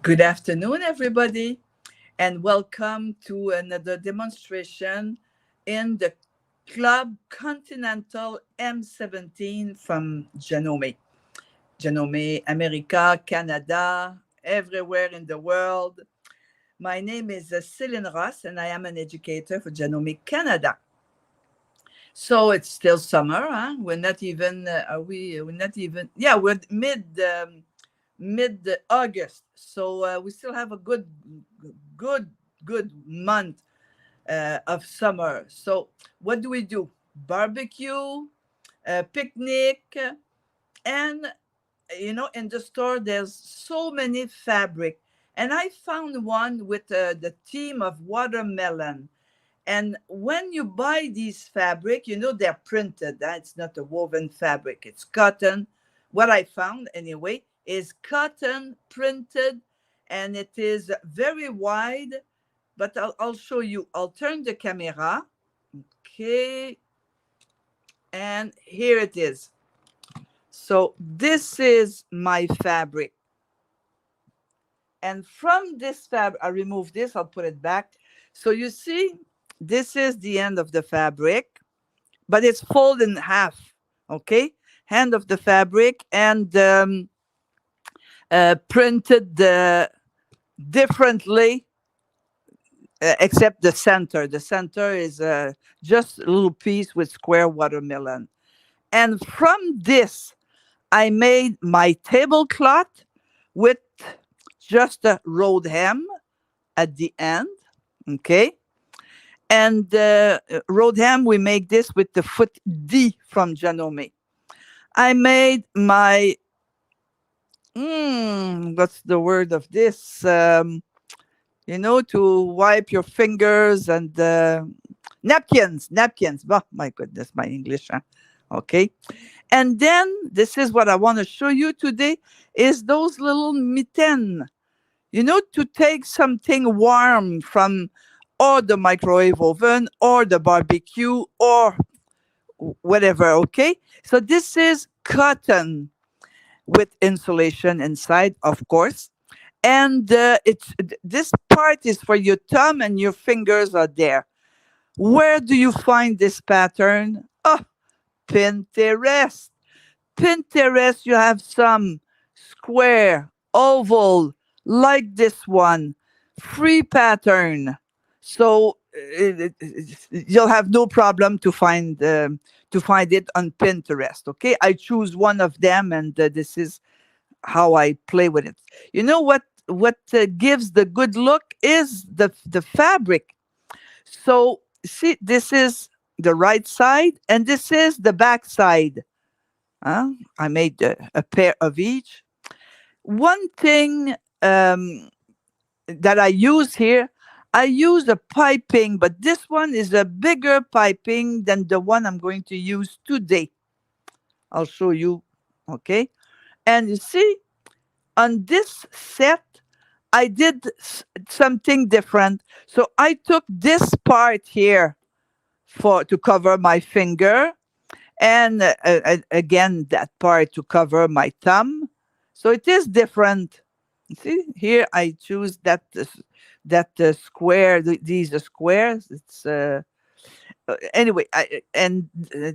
Good afternoon, everybody, and welcome to another demonstration in the Club Continental M17 from Genome. Genome, America, Canada, everywhere in the world. My name is Céline Ross, and I am an educator for Genome Canada. So it's still summer, huh? We're not even, are we, we're not even, yeah, we're mid August. So we still have a good, good month of summer. So what do we do? Barbecue, picnic, and in the store there's so many fabric, and I found one with the theme of watermelon. And when you buy these fabric, they're printed. It's not a woven fabric. It's cotton. What I found anyway is cotton printed, and it is very wide. But I'll show you. I'll turn the camera. Okay. And here it is. So this is my fabric. And from this fabric, I remove this. I'll put it back. So you see, this is the end of the fabric, but it's folded in half. Okay, hand of the fabric, and printed differently, except the center. The center is just a little piece with square watermelon. And from this, I made my tablecloth with just a rolled hem at the end. Okay. And rolled ham, we make this with the foot D from Janome. I made my, what's the word of this? To wipe your fingers, and napkins. Oh, my goodness, my English. Huh? Okay. And then this is what I want to show you today is those little mitten, to take something warm from or the microwave oven or the barbecue or whatever. Okay. So this is cotton with insulation inside, of course. And this part is for your thumb, and your fingers are there. Where do you find this pattern? Oh, Pinterest. Pinterest, you have some square, oval, like this one, free pattern. So you'll have no problem to find it on Pinterest. Okay, I choose one of them, and this is how I play with it. You know what gives the good look is the fabric. So see, this is the right side, and this is the back side. I made a pair of each. One thing that I use here, I use a piping, but this one is a bigger piping than the one I'm going to use today. I'll show you. Okay. And you see, on this set, I did something different. So I took this part here to cover my finger, and again that part to cover my thumb. So it is different. See here, I choose square. These are squares. It's anyway.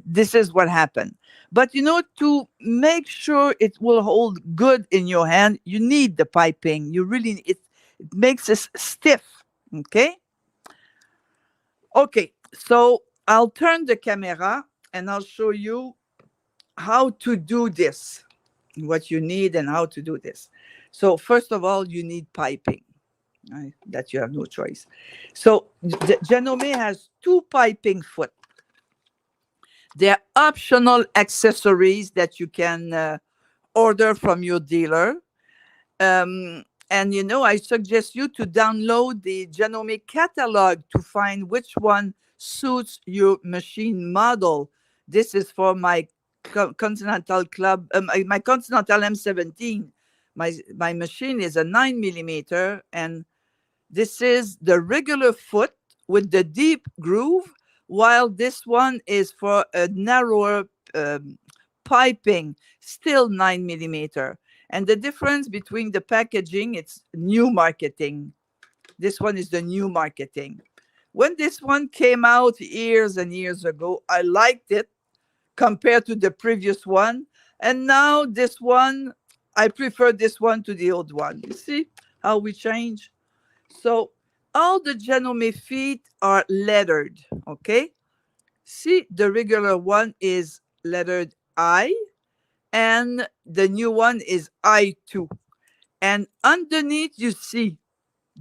This is what happened. But to make sure it will hold good in your hand, you need the piping. You really it makes it stiff. Okay. Okay. So I'll turn the camera, and I'll show you how to do this, what you need and how to do this. So first of all, you need piping. Right? That you have no choice. So Genome has two piping foot. They're optional accessories that you can order from your dealer. And I suggest you to download the Genome catalog to find which one suits your machine model. This is for my Continental Club, my Continental M17. My machine is a 9 millimeter, and this is the regular foot with the deep groove, while this one is for a narrower piping, still 9 millimeter. And the difference between the packaging, it's new marketing. This one is the new marketing. When this one came out years and years ago, I liked it compared to the previous one. And now this one, I prefer this one to the old one. You see how we change? So all the Genome feet are lettered, okay? See, the regular one is lettered I, and the new one is I2. And underneath, you see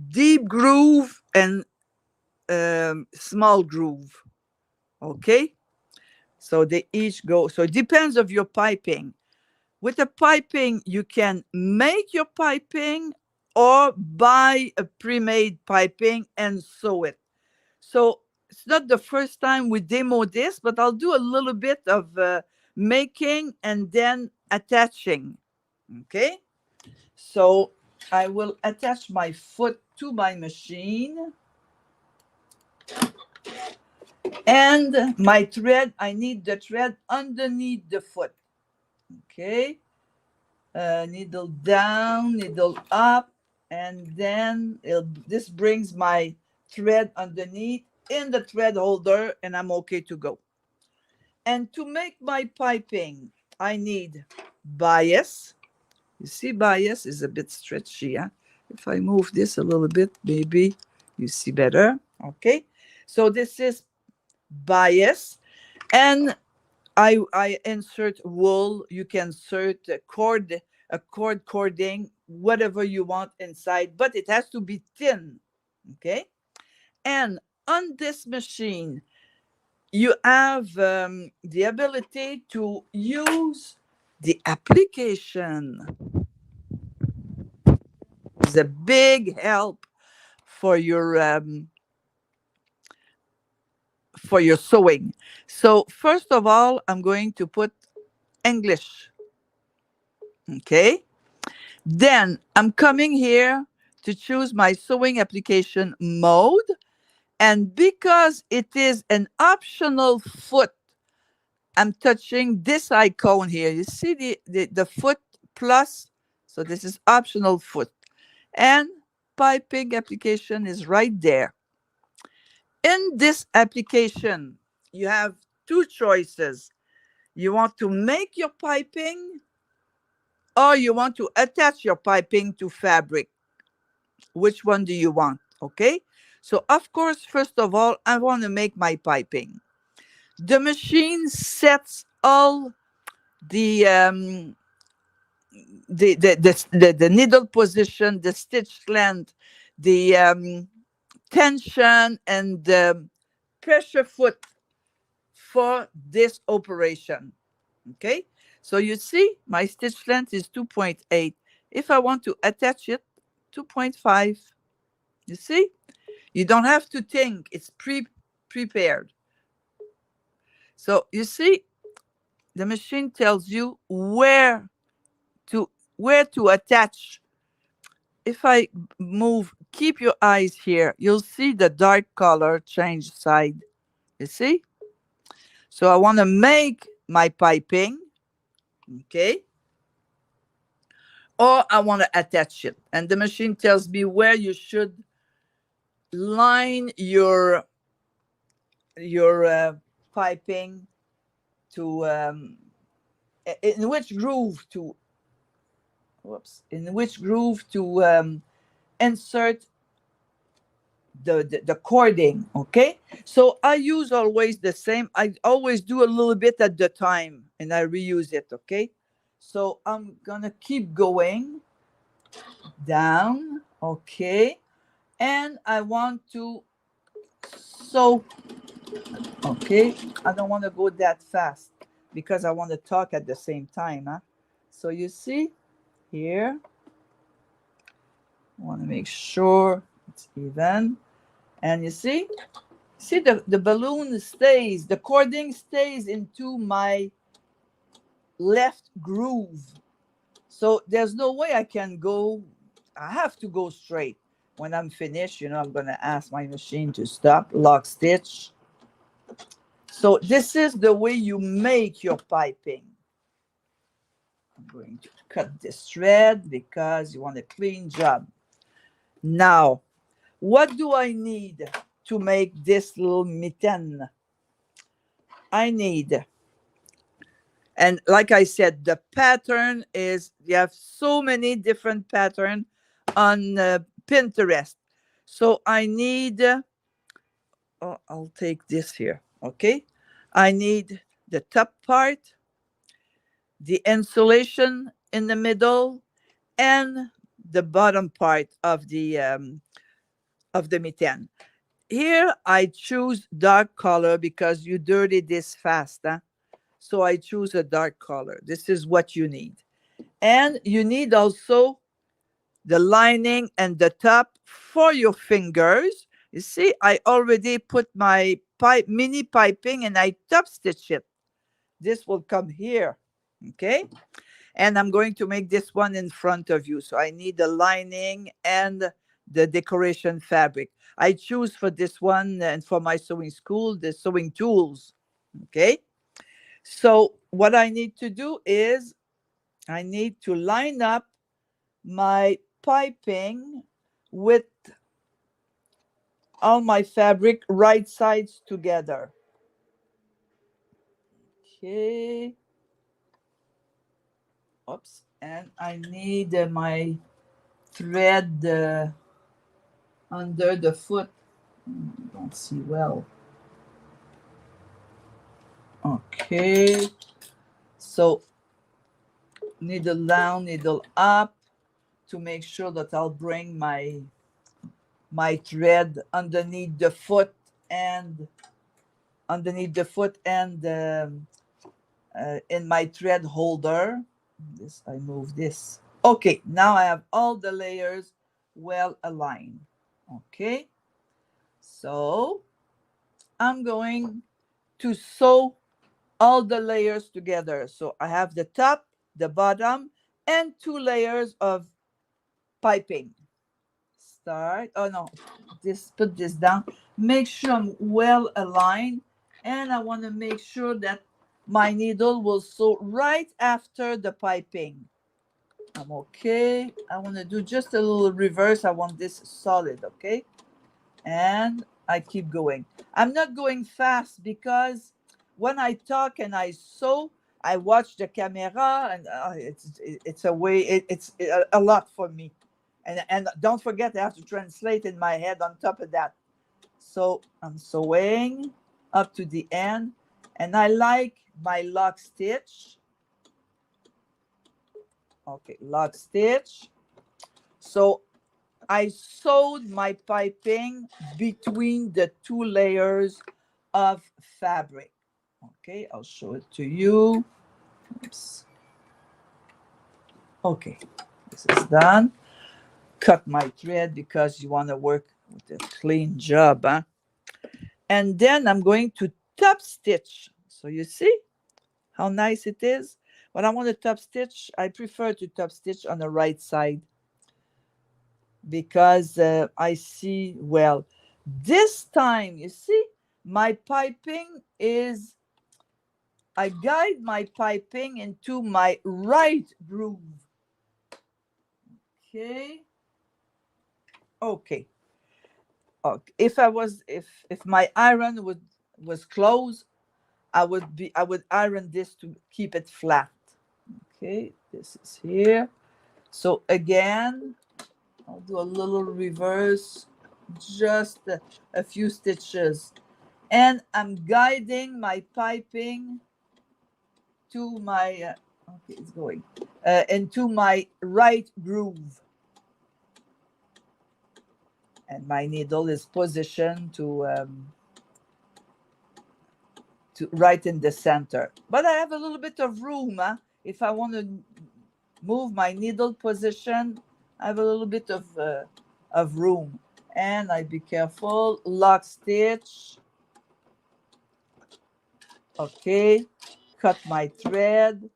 deep groove and small groove, okay? So they each go. So it depends of your piping. With the piping, you can make your piping or buy a pre-made piping and sew it. So it's not the first time we demo this, but I'll do a little bit of making and then attaching. Okay. So I will attach my foot to my machine. And my thread, I need the thread underneath the foot. Okay. Needle down, needle up, and then this brings my thread underneath in the thread holder, and I'm okay to go. And to make my piping, I need bias. You see, bias is a bit stretchy. Huh? If I move this a little bit, maybe you see better. Okay. So this is bias. And I insert wool. You can insert a cord cording, whatever you want inside, but it has to be thin. Okay. And on this machine, you have the ability to use the application. It's a big help for your sewing. So first of all, I'm going to put English. Okay. Then I'm coming here to choose my sewing application mode. And because it is an optional foot, I'm touching this icon here. You see the foot plus. So this is optional foot. And piping application is right there. In this application, you have two choices. You want to make your piping, or you want to attach your piping to fabric. Which one do you want? Okay. So of course, first of all, I want to make my piping. The machine sets all the needle position, the stitch length, the tension, and the pressure foot for this operation. Okay. So you see, my stitch length is 2.8. If I want to attach it, 2.5. You see, you don't have to think. It's prepared. So you see, the machine tells you where to attach. If I move, keep your eyes here, you'll see the dark color change side. You see? So I want to make my piping, okay? Or I want to attach it. And the machine tells me where you should line your piping to in which groove to insert the cording. Okay, so I use always the same. I always do a little bit at the time and I reuse it. Okay, so I'm gonna keep going down. Okay, and I want to sew. Okay, I don't want to go that fast because I want to talk at the same time. Huh? So you see here, I want to make sure it's even. And you see the balloon stays, the cording stays into my left groove. So there's no way I can go, I have to go straight. When I'm finished, I'm going to ask my machine to stop, lock stitch. So this is the way you make your piping. I'm going to cut this thread because you want a clean job. Now, what do I need to make this little mitaine? I need, and like I said, the pattern is, you have so many different patterns on Pinterest. So I need, oh, I'll take this here, okay? I need the top part, the insulation in the middle, and the bottom part of the mitaine. Here I choose dark color because you dirty this fast, huh? So I choose a dark color. This is what you need. And you need also the lining and the top for your fingers. You see, I already put my mini piping and I top stitch it. This will come here, okay? And I'm going to make this one in front of you. So I need the lining and the decoration fabric. I choose for this one and for my sewing school, the sewing tools, okay? So what I need to do is I need to line up my piping with all my fabric right sides together. Okay. Oops. And I need my thread under the foot. Don't see well. Okay. So needle down, needle up to make sure that I'll bring my thread underneath the foot and in my thread holder. This, I move this. Okay, now I have all the layers well aligned. Okay, so I'm going to sew all the layers together. So I have the top, the bottom, and 2 layers of piping. Start. Oh no, put this down. Make sure I'm well aligned, and I want to make sure that my needle will sew right after the piping. I'm okay. I want to do just a little reverse. I want this solid, okay? And I keep going. I'm not going fast because when I talk and I sew, I watch the camera, and it's a way. It's a lot for me, and don't forget I have to translate in my head on top of that. So I'm sewing up to the end, and I like my lock stitch. Okay, lock stitch. So I sewed my piping between the 2 layers of fabric. Okay, I'll show it to you. Oops. Okay, this is done. Cut my thread because you want to work with a clean job, huh? And then I'm going to top stitch. So you see how nice it is? When I want to top stitch, I prefer to top stitch on the right side because I see well. This time, you see, my piping is, I guide my piping into my right groove. Okay. Okay. Okay. If my iron was closed, I would iron this to keep it flat. Okay, this is here. So again, I'll do a little reverse, just a few stitches. And I'm guiding my piping to my, okay, it's going, into my right groove. And my needle is positioned to right in the center. But I have a little bit of room. Huh? If I want to move my needle position, I have a little bit of room. And I be careful, lock stitch. Okay, cut my thread.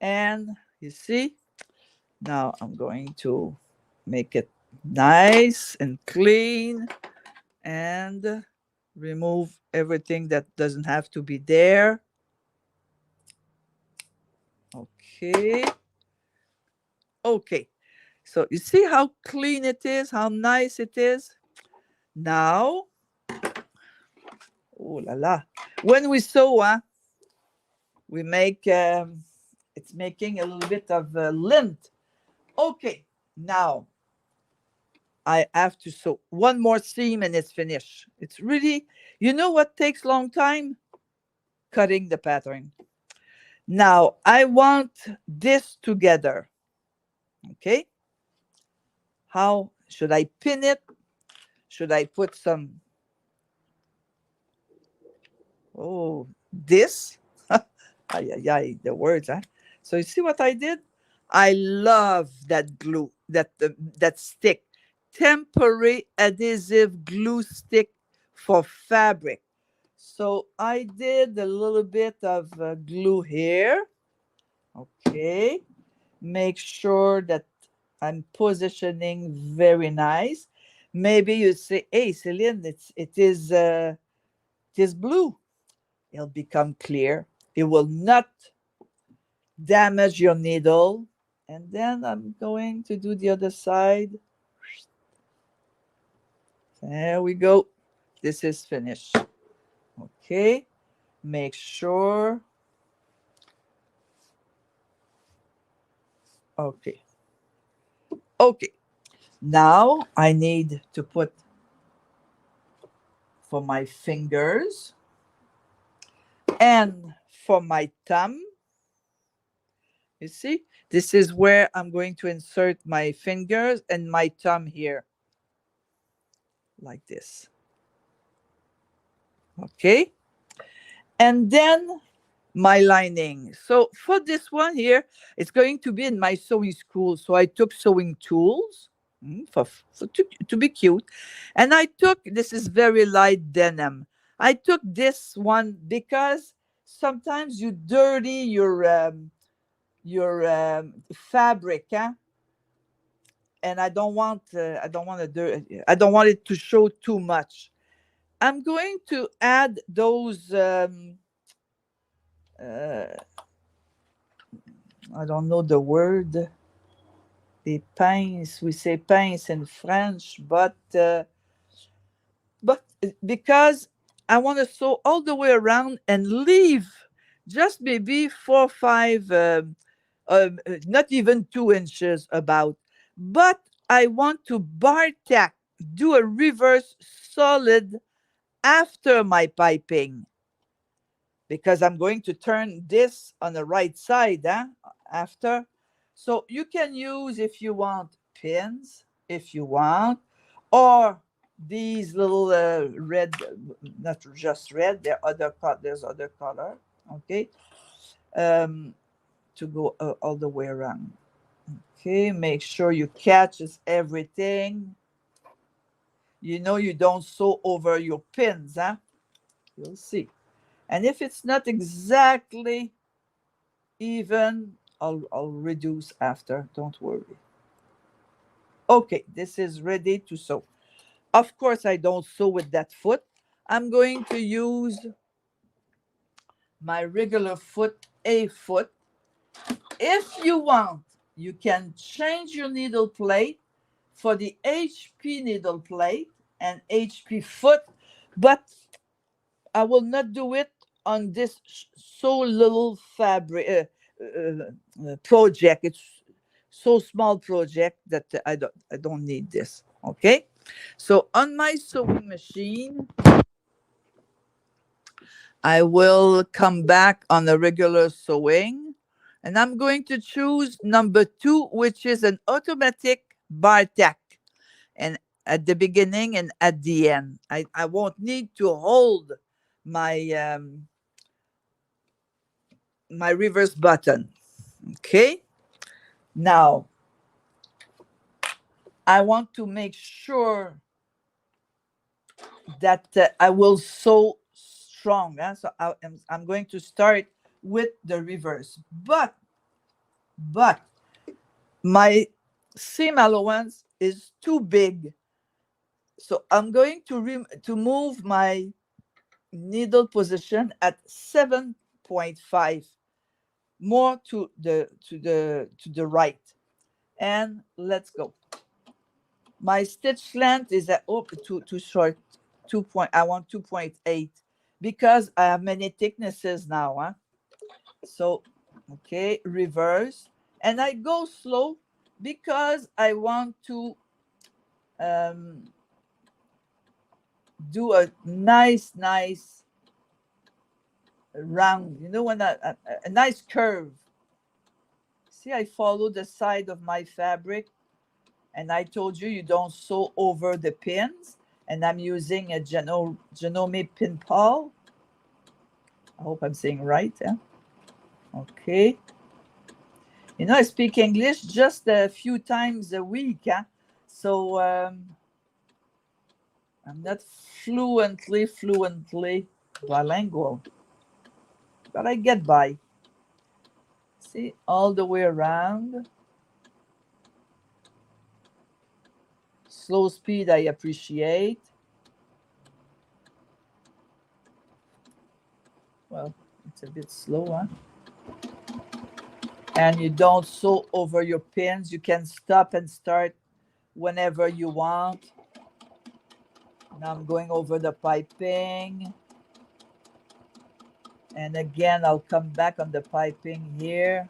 And you see, now I'm going to make it nice and clean and remove everything that doesn't have to be there. Okay. Okay, so you see how clean it is, how nice it is. Now, oh la la, when we sew, we make it's making a little bit of lint. Okay, now I have to sew one more seam and it's finished. It's really, you know what takes long time? Cutting the pattern. Now I want this together. Okay, how should I pin it? Should I put some, oh, this? Ay, ay, ay, the words, huh? So you see what I did? I love that glue, that stick, temporary adhesive glue stick for fabric. So I did a little bit of glue here. Okay, make sure that I'm positioning very nice. Maybe you say, "Hey, Celine, it is blue." It'll become clear. It will not damage your needle. And then I'm going to do the other side. There we go. This is finished. Okay. Make sure. Okay. Okay. Now I need to put for my fingers and for my thumb. You see, this is where I'm going to insert my fingers and my thumb here, like this. Okay. And then my lining. So for this one here, it's going to be in my sewing school. So I took sewing tools to be cute. And I took, this is very light denim. I took this one because sometimes you dirty your fabric, and I don't want to I don't want it to show too much. I'm going to add those uh, I don't know the word. The pince, we say pince in French, but because I want to sew all the way around and leave just maybe 4 or 5, not even 2 inches about. But I want to bar tack, do a reverse solid after my piping because I'm going to turn this on the right side after. So you can use, if you want, pins, if you want, or these little red, not just red, there's other color, okay, um, to go all the way around. Okay, make sure you catches everything. You know you don't sew over your pins, You'll see. And if it's not exactly even, I'll reduce after. Don't worry. Okay, this is ready to sew. Of course, I don't sew with that foot. I'm going to use my regular foot, a foot. If you want, you can change your needle plate for the HP needle plate and HP foot, but I will not do it on this so little fabric project. It's so small project that I don't need this. Okay, so on my sewing machine, I will come back on the regular sewing, and I'm going to choose number 2, which is an automatic bar tack, and at the beginning and at the end. I won't need to hold my my reverse button. Okay. Now I want to make sure that I will sew strong. So I'm going to start with the reverse, but my seam allowance is too big, so I'm going to move my needle position at 7.5 more to the right. And let's go. My stitch length is at too short. I want 2.8 because I have many thicknesses now. Huh? So, okay, reverse. And I go slow because I want to do a nice round, when a nice curve. See, I follow the side of my fabric, and I told you don't sew over the pins, and I'm using a Janome pin pawl. I hope I'm saying right. Okay. I speak English just a few times a week. So I'm not fluently bilingual, but I get by. See, all the way around. Slow speed, I appreciate. Well, it's a bit slow, huh? And you don't sew over your pins. You can stop and start whenever you want. Now I'm going over the piping. And again, I'll come back on the piping here.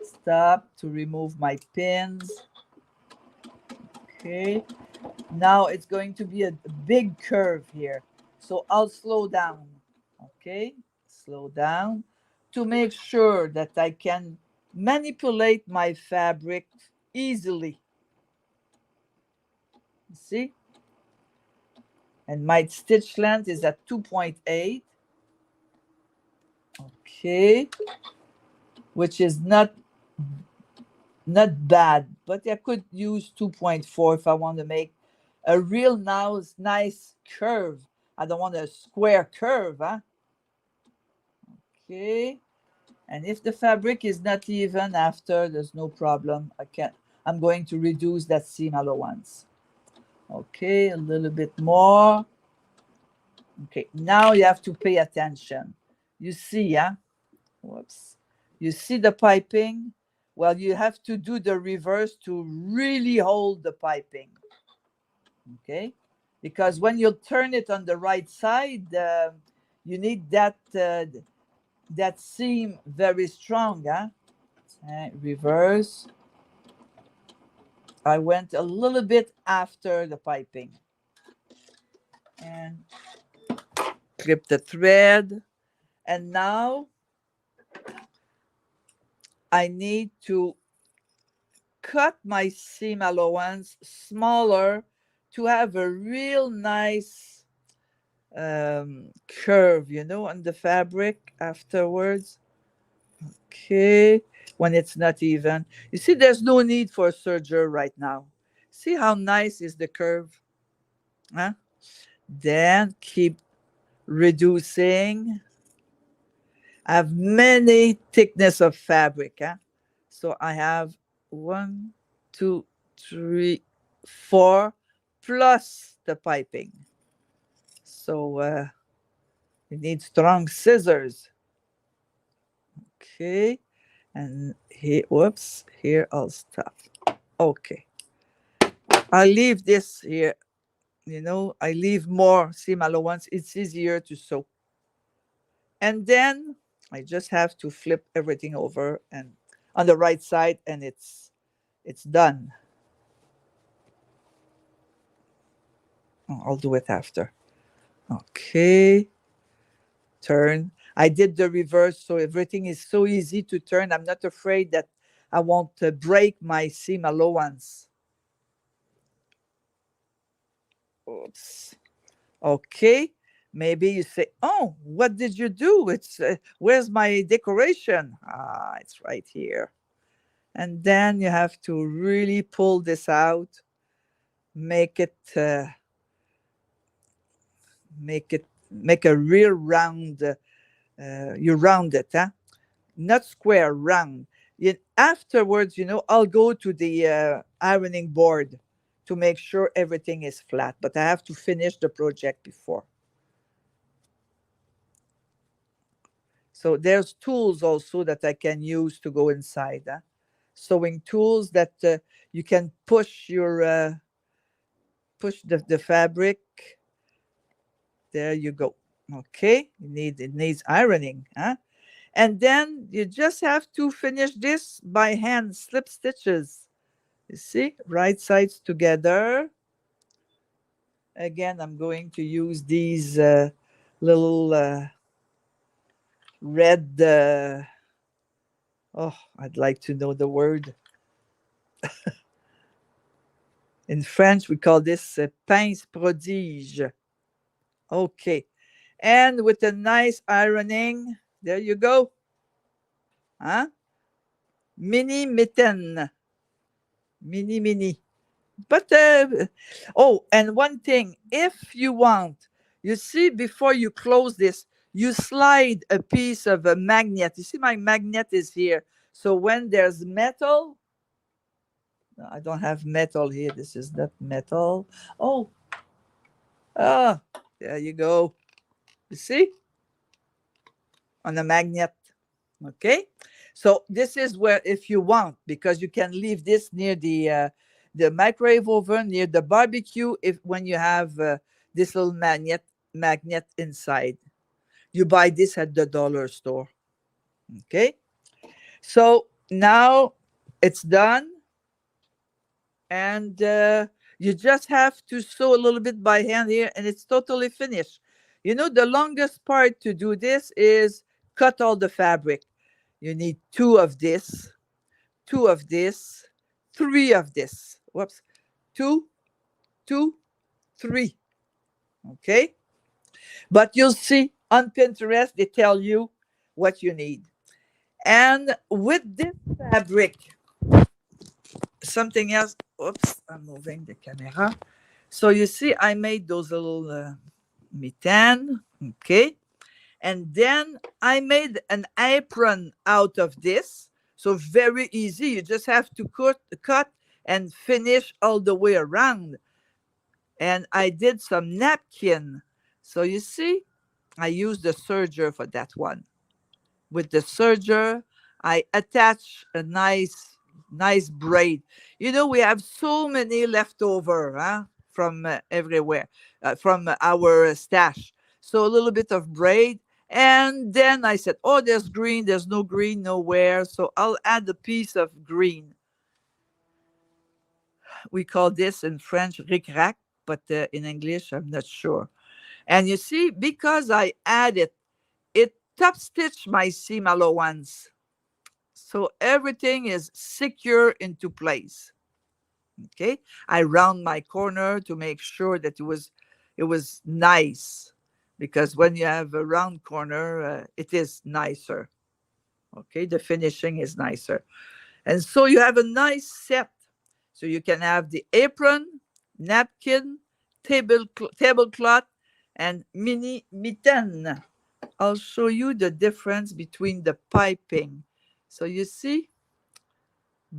Stop to remove my pins. Okay. Now it's going to be a big curve here. So I'll slow down. Okay. Slow down to make sure that I can manipulate my fabric easily. See? And my stitch length is at 2.8. Okay. Which is not bad, but I could use 2.4 if I want to make a real nice curve. I don't want a square curve, huh? Okay. And if the fabric is not even after, there's no problem. I'm going to reduce that seam allowance. Okay, a little bit more. Okay, now you have to pay attention. You see, yeah? Whoops. You see the piping? Well, you have to do the reverse to really hold the piping. Okay? Because when you turn it on the right side, you need that seam very strong. Huh? Reverse. I went a little bit after the piping. And clip the thread. And now I need to cut my seam allowance smaller to have a real nice curve, on the fabric afterwards. Okay, when it's not even. You see, there's no need for a serger right now. See how nice is the curve? Huh? Then keep reducing. I have many thickness of fabric. Huh? So I have 1, 2, 3, 4 plus the piping. So you need strong scissors. Okay. And here, whoops, here I'll stop. Okay. I leave this here. I leave more seam allowance. It's easier to sew. And then I just have to flip everything over and on the right side, and it's done. I'll do it after. Okay. Turn. I did the reverse, so everything is so easy to turn. I'm not afraid that I won't break my seam allowance. Oops. Okay. Maybe you say, "Oh, what did you do? Where's my decoration?" It's right here. And then you have to really pull this out, make a real round. You round it, huh? Not square, round. Afterwards, I'll go to the ironing board to make sure everything is flat, but I have to finish the project before. So there's tools also that I can use to go inside. Huh? sewing tools that you can push the fabric. There you go. Okay, it needs ironing, huh? And then you just have to finish this by hand, slip stitches. You see, right sides together. Again, I'm going to use these little red, oh, I'd like to know the word. In French, we call this pince prodige. Okay. And with a nice ironing, there you go. Huh? Mini mitten. Mini. But, oh, and one thing, if you want, you see, before you close this, you slide a piece of a magnet. You see, my magnet is here. So when there's metal, no, I don't have metal here. This is not metal. Oh, there you go. You see? On a magnet. Okay. So this is where, if you want, because you can leave this near the microwave oven, near the barbecue, if when you have this little magnet inside. You buy this at the dollar store. Okay. So now it's done. And you just have to sew a little bit by hand here, and it's totally finished. You know, the longest part to do this is cut all the fabric. You need 2 of this, 2 of this, 3 of this. Whoops. 2, 2, 3. Okay. But you'll see on Pinterest, they tell you what you need. And with this fabric, something else. Oops, I'm moving the camera. So you see, I made those little mitten. Okay. And then I made an apron out of this. So very easy. You just have to cut and finish all the way around. And I did some napkin. So you see, I used the serger for that one. With the serger, I attach a nice braid. You know, we have so many leftover from everywhere, from our stash. So a little bit of braid. And then I said, oh, there's green. There's no green nowhere. So I'll add a piece of green. We call this in French ric-rac, but in English, I'm not sure. And you see, because I added it top stitched my seam allowance. So everything is secure into place. Okay. I round my corner to make sure that it was nice, because when you have a round corner, it is nicer. Okay. The finishing is nicer. And so you have a nice set. So you can have the apron, napkin, tablecloth, and mini mitten. I'll show you the difference between the piping. So you see,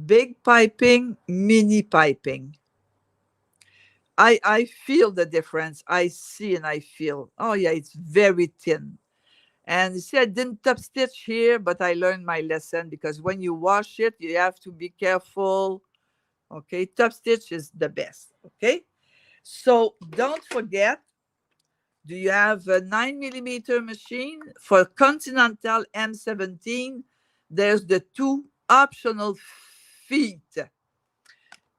big piping, mini piping. I feel the difference. I see and I feel. Oh yeah, it's very thin. And you see, I didn't top stitch here, but I learned my lesson, because when you wash it, you have to be careful. Okay, top stitch is the best. Okay, so don't forget, do you have a 9mm machine? For Continental M17, there's the 2 optional feet.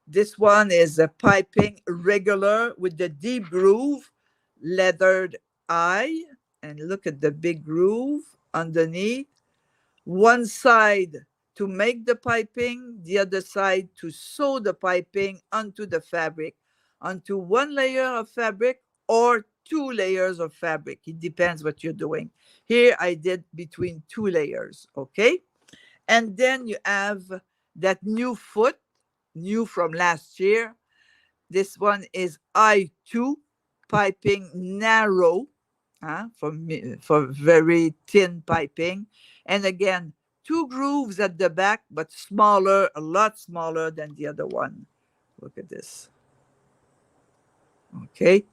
This one is a piping regular with the deep groove, leathered eye, and look at the big groove underneath. One side to make the piping, the other side to sew the piping onto the fabric, onto 1 layer of fabric or 2 layers of fabric. It depends what you're doing. Here I did between 2 layers, okay? And then you have that new foot, new from last year. This one is I2, piping narrow, for very thin piping. And again, 2 grooves at the back, but smaller, a lot smaller than the other one. Look at this. Okay,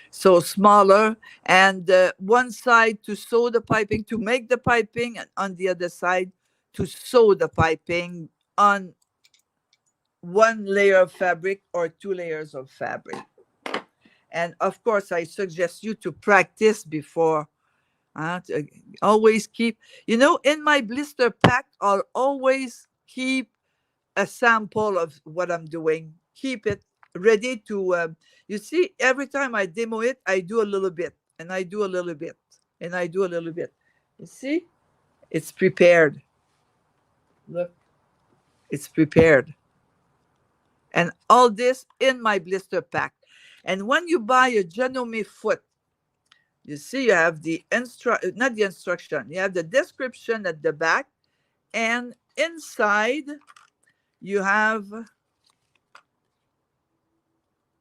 so smaller, and one side to sew the piping, to make the piping, and on the other side to sew the piping on one layer of fabric or two layers of fabric. And of course, I suggest you to practice before. To always keep, in my blister pack, I'll always keep a sample of what I'm doing. Keep it ready to, you see, every time I demo it, I do a little bit, and I do a little bit, and I do a little bit. You see, it's prepared. Look, it's prepared. And all this in my blister pack. And when you buy a Janome foot, you see you have not the instruction, you have the description at the back, and inside you have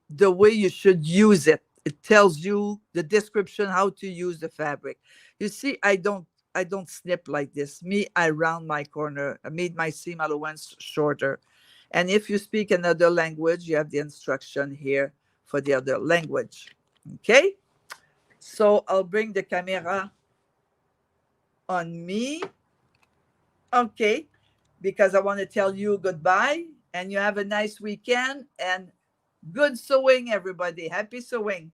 the way you should use it. It tells you the description how to use the fabric. You see, I don't snip like this. Me, I round my corner. I made my seam allowance shorter. And if you speak another language, you have the instruction here for the other language. Okay? So I'll bring the camera on me. Okay. Because I want to tell you goodbye and you have a nice weekend and good sewing, everybody. Happy sewing.